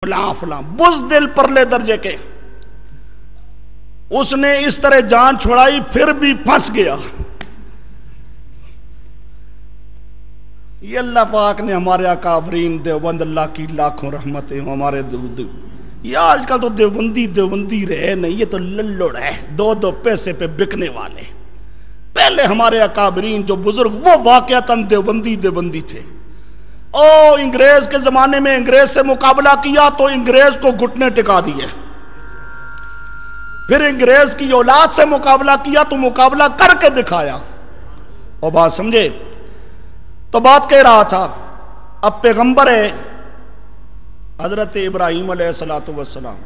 فلاں فلاں، بزدل پرلے درجے کے. اس نے اس طرح جان چھڑائی پھر بھی پھنس گیا. یہ اللہ پاک نے ہمارے اکابرین دیوبند، اللہ کی لاکھوں رحمتیں ہمارے یہ آج کل تو دیوبندی رہے نہیں، یہ تو للڑ ہے، دو پیسے پہ بکنے والے. پہلے ہمارے اکابرین جو بزرگ وہ واقعتاً دیوبندی تھے. انگریز کے زمانے میں انگریز سے مقابلہ کیا تو انگریز کو گھٹنے ٹکا دیے. پھر انگریز کی اولاد سے مقابلہ کیا تو مقابلہ کر کے دکھایا. اور بات سمجھے تو بات کہہ رہا تھا، اب پیغمبر ہے حضرت ابراہیم علیہ السلام،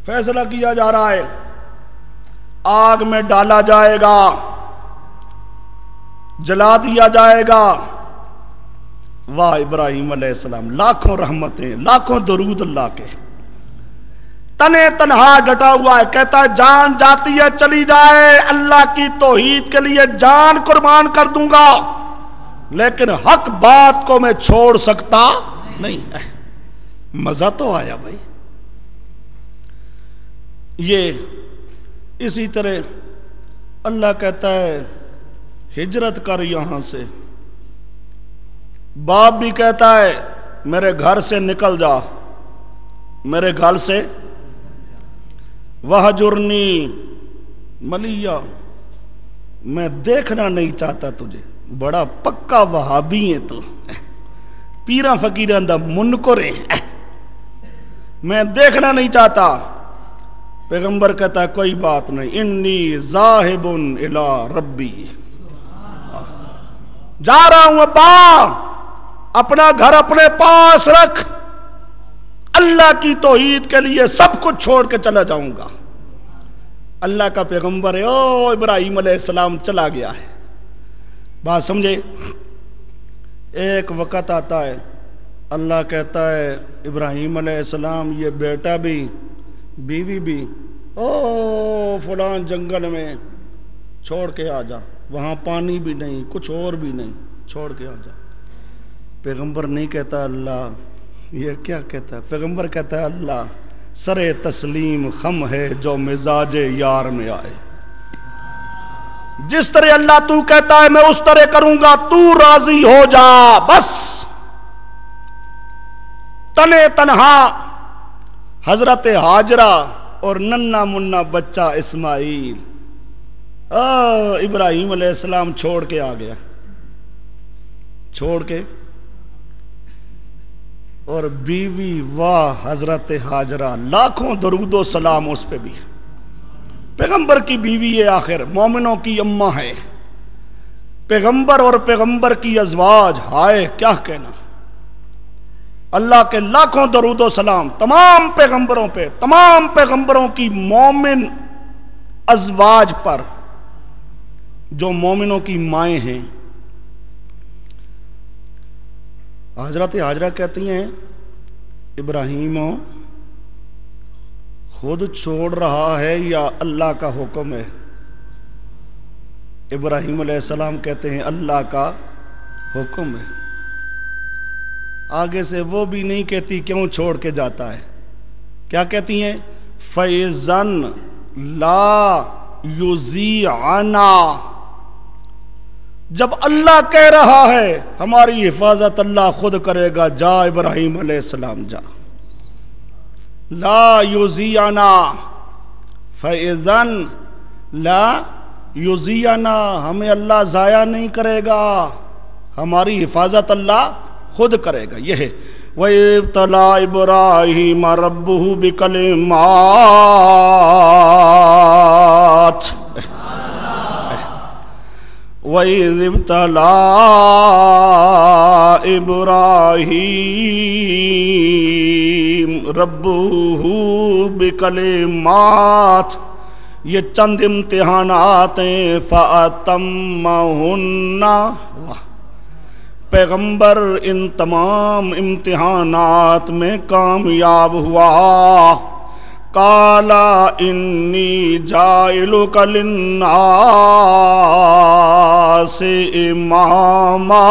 فیصلہ کیا جا رہا ہے آگ میں ڈالا جائے گا، جلا دیا جائے گا. واہ ابراہیم علیہ السلام، لاکھوں رحمتیں، لاکھوں درود اللہ کے. تنے تنہا ڈٹا ہوا ہے، کہتا ہے جان جاتی ہے چلی جائے، اللہ کی توحید کے لیے جان قربان کر دوں گا، لیکن حق بات کو میں چھوڑ سکتا نہیں. مزہ تو آیا بھائی. یہ اسی طرح اللہ کہتا ہے ہجرت کر یہاں سے. باپ بھی کہتا ہے میرے گھر سے نکل جا، میرے گھر سے. وَحْجُرْنِي مَلِيًّا، میں دیکھنا نہیں چاہتا تجھے. بڑا پکا وہابی ہے تو، پیراں فقیراں دا منکر ہے، میں دیکھنا نہیں چاہتا. پیغمبر کہتا ہے کوئی بات نہیں، انی ذاہب الی ربی، جا رہا ہوں ابا، اپنا گھر اپنے پاس رکھ، اللہ کی توحید کے لیے سب کچھ چھوڑ کے چلا جاؤں گا. اللہ کا پیغمبر ہے. ابراہیم علیہ السلام چلا گیا ہے. بات سمجھے. ایک وقت آتا ہے اللہ کہتا ہے ابراہیم علیہ السلام یہ بیٹا بھی بیوی بھی فلان جنگل میں چھوڑ کے آ جا، وہاں پانی بھی نہیں کچھ اور بھی نہیں، چھوڑ کے آ جا. پیغمبر نہیں کہتا اللہ، یہ کیا کہتا ہے؟ پیغمبر کہتا ہے اللہ سر تسلیم خم ہے جو مزاج یار میں آئے. جس طرح اللہ تو کہتا ہے میں اس طرح کروں گا، تو راضی ہو جا بس. تنے تنہا حضرت ہاجرہ اور ننھا منا بچہ اسماعیل ابراہیم علیہ السلام چھوڑ کے آ گیا، چھوڑ کے. اور بیوی واہ حضرت ہاجرہ، لاکھوں درود و سلام اس پہ بھی. پیغمبر کی بیوی ہے، آخر مومنوں کی اماں ہے. پیغمبر اور پیغمبر کی ازواج، ہائے کیا کہنا. اللہ کے لاکھوں درود و سلام تمام پیغمبروں پہ، تمام پیغمبروں کی مومن ازواج پر جو مومنوں کی مائیں ہیں. حضرت ہاجرہ کہتی ہیں ابراہیم خود چھوڑ رہا ہے یا اللہ کا حکم ہے؟ ابراہیم علیہ السلام کہتے ہیں اللہ کا حکم ہے. آگے سے وہ بھی نہیں کہتی کیوں چھوڑ کے جاتا ہے، کیا کہتی ہیں فَإِذَنْ لَا يُزِيعَنَا. جب اللہ کہہ رہا ہے ہماری حفاظت اللہ خود کرے گا، جا ابراہیم علیہ السلام جا. لا یزینا فَإِذَنْ لا یزینا، ہمیں اللہ ضائع نہیں کرے گا، ہماری حفاظت اللہ خود کرے گا. یہ ہے وَإِبْتَلَىٰ إِبْرَاهِيمَ رَبُّهُ بِكَلِمَاتٍ وَإِذِ ابْتَلَىٰ إِبْرَاهِيمَ رَبُّهُ بِكَلِمَاتٍ. یہ چند امتحانات ہیں فَأَتَمَّهُنَّ. پیغمبر ان تمام امتحانات میں کامیاب ہوا. قَالَ إِنِّي جَاعِلُكَ لِلنَّاسِ إِمَامًا.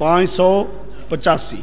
585।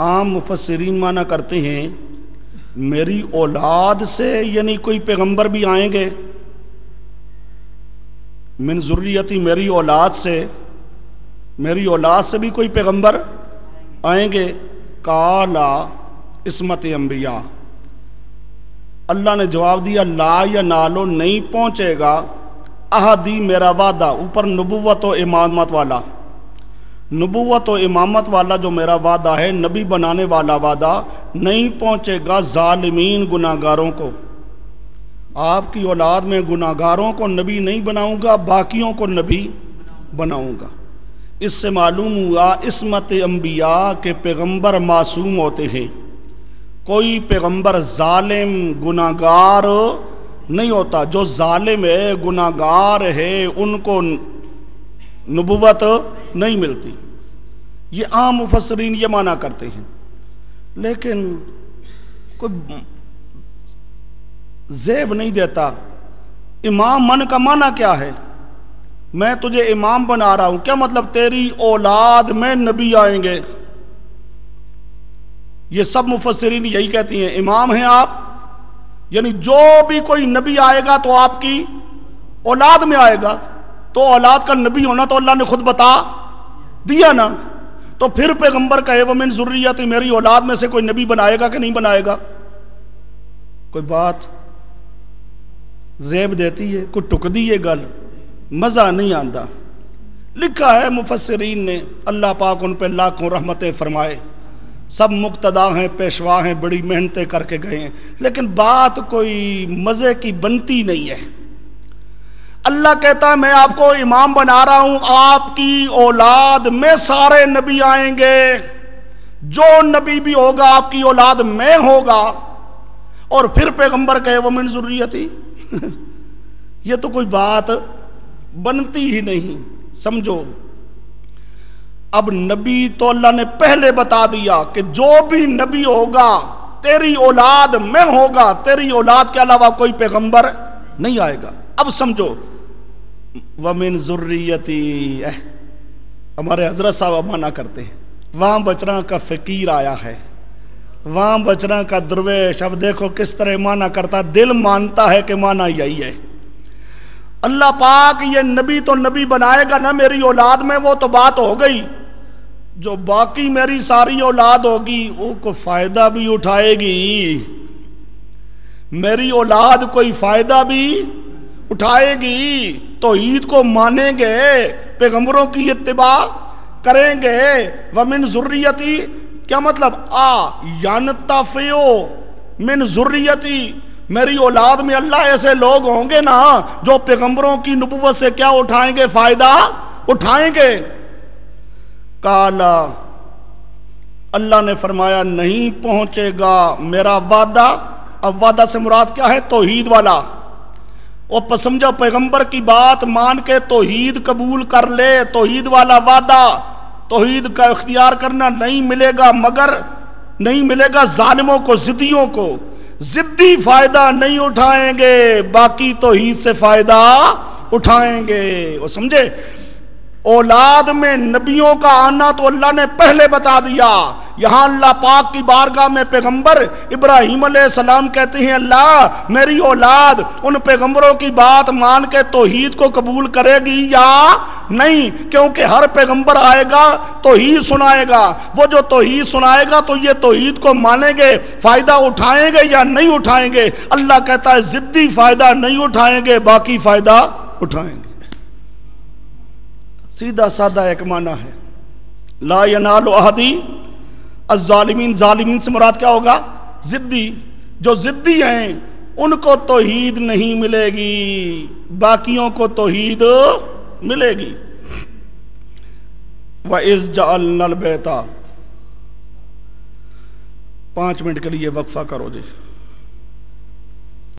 عام مفسرین معنی کرتے ہیں میری اولاد سے، یعنی کوئی پیغمبر بھی آئیں گے، من ذریتی میری اولاد سے بھی کوئی پیغمبر آئیں گے. کالا عصمت انبیاء، اللہ نے جواب دیا لا ینالو، نہیں پہنچے گا، احدی میرا وعدہ، اوپر نبوت و امامت والا، نبوت و امامت والا جو میرا وعدہ ہے، نبی بنانے والا وعدہ نہیں پہنچے گا ظالمین گناہگاروں کو. آپ کی اولاد میں گناہگاروں کو نبی نہیں بناؤں گا، باقیوں کو نبی بناؤں گا. اس سے معلوم ہوا عصمت انبیاء کے پیغمبر معصوم ہوتے ہیں، کوئی پیغمبر ظالم گناہگار نہیں ہوتا. جو ظالم ہے گناہگار ہے ان کو نبوت نہیں ملتی. یہ عام مفسرین یہ معنی کرتے ہیں، لیکن کوئی زیب نہیں دیتا. امام من کا معنی کیا ہے؟ میں تجھے امام بنا رہا ہوں، کیا مطلب تیری اولاد میں نبی آئیں گے. یہ سب مفسرین یہی کہتی ہیں امام ہیں آپ، یعنی جو بھی کوئی نبی آئے گا تو آپ کی اولاد میں آئے گا. تو اولاد کا نبی ہونا تو اللہ نے خود بتا دیا نا. تو پھر پیغمبر کہے وہ من ذریتی، میری اولاد میں سے کوئی نبی بنائے گا کہ نہیں بنائے گا؟ کوئی بات زیب دیتی ہے، کوئی ٹکدی ہے گل، مزہ نہیں آتا. لکھا ہے مفسرین نے، اللہ پاک ان پہ لاکھوں رحمتیں فرمائے، سب مقتدا ہیں، پیشوا ہیں، بڑی محنتیں کر کے گئے ہیں، لیکن بات کوئی مزے کی بنتی نہیں ہے. اللہ کہتا ہے میں آپ کو امام بنا رہا ہوں، آپ کی اولاد میں سارے نبی آئیں گے، جو نبی بھی ہوگا آپ کی اولاد میں ہوگا. اور پھر پیغمبر کہے وہ من ذریتی، یہ تو کوئی بات بنتی ہی نہیں. سمجھو اب نبی تو اللہ نے پہلے بتا دیا کہ جو بھی نبی ہوگا تیری اولاد میں ہوگا، تیری اولاد کے علاوہ کوئی پیغمبر نہیں آئے گا. اب سمجھو وَمِن ذُرِّيَّتِي، ہمارے حضرت صاحب معنی کرتے ہیں وہاں بچنا کا فقیر آیا ہے، وہاں بچنا کا درویش. اب دیکھو کس طرح معنی کرتا، دل مانتا ہے کہ معنی یہی ہے. اللہ پاک یہ نبی تو نبی بنائے گا نا میری اولاد میں، وہ تو بات ہو گئی. جو باقی میری ساری اولاد ہوگی وہ کو فائدہ بھی اٹھائے گی، میری اولاد کوئی فائدہ بھی اٹھائے گی، توحید کو مانیں گے، پیغمبروں کی اتباع کریں گے. وَمِن ذُرِّيَّتِي کیا مطلب؟ يَنْتَفِعُ مِن ذُرِّيَّتِي، میری اولاد میں اللہ ایسے لوگ ہوں گے نا جو پیغمبروں کی نبوت سے کیا اٹھائیں گے؟ فائدہ اٹھائیں گے. کالا، اللہ نے فرمایا نہیں پہنچے گا میرا وعدہ. اب وعدہ سے مراد کیا ہے؟ توحید والا. اور سمجھو پیغمبر کی بات مان کے توحید قبول کر لے، توحید والا وعدہ، توحید کا اختیار کرنا نہیں ملے گا، مگر نہیں ملے گا ظالموں کو، ضدیوں کو. ضدی فائدہ نہیں اٹھائیں گے، باقی توحید سے فائدہ اٹھائیں گے. وہ سمجھے؟ اولاد میں نبیوں کا آنا تو اللہ نے پہلے بتا دیا. یہاں اللہ پاک کی بارگاہ میں پیغمبر ابراہیم علیہ السلام کہتے ہیں اللہ میری اولاد ان پیغمبروں کی بات مان کے توحید کو قبول کرے گی یا نہیں؟ کیونکہ ہر پیغمبر آئے گا توحید سنائے گا، وہ جو توحید سنائے گا تو یہ توحید کو مانیں گے، فائدہ اٹھائیں گے یا نہیں اٹھائیں گے؟ اللہ کہتا ہے ضدی فائدہ نہیں اٹھائیں گے، باقی فائدہ اٹھائیں گے. سیدھا سادہ ایک معنی ہے لا ینال احدی الظالمین. ظالمین سے مراد کیا ہوگا؟ ضدی. جو ضدی ہیں ان کو توحید نہیں ملے گی، باقیوں کو توحید ملے گی. وَإِذْ جَعَلْنَا الْبَيْتَ، 5 منٹ کے لیے وقفہ کرو جی.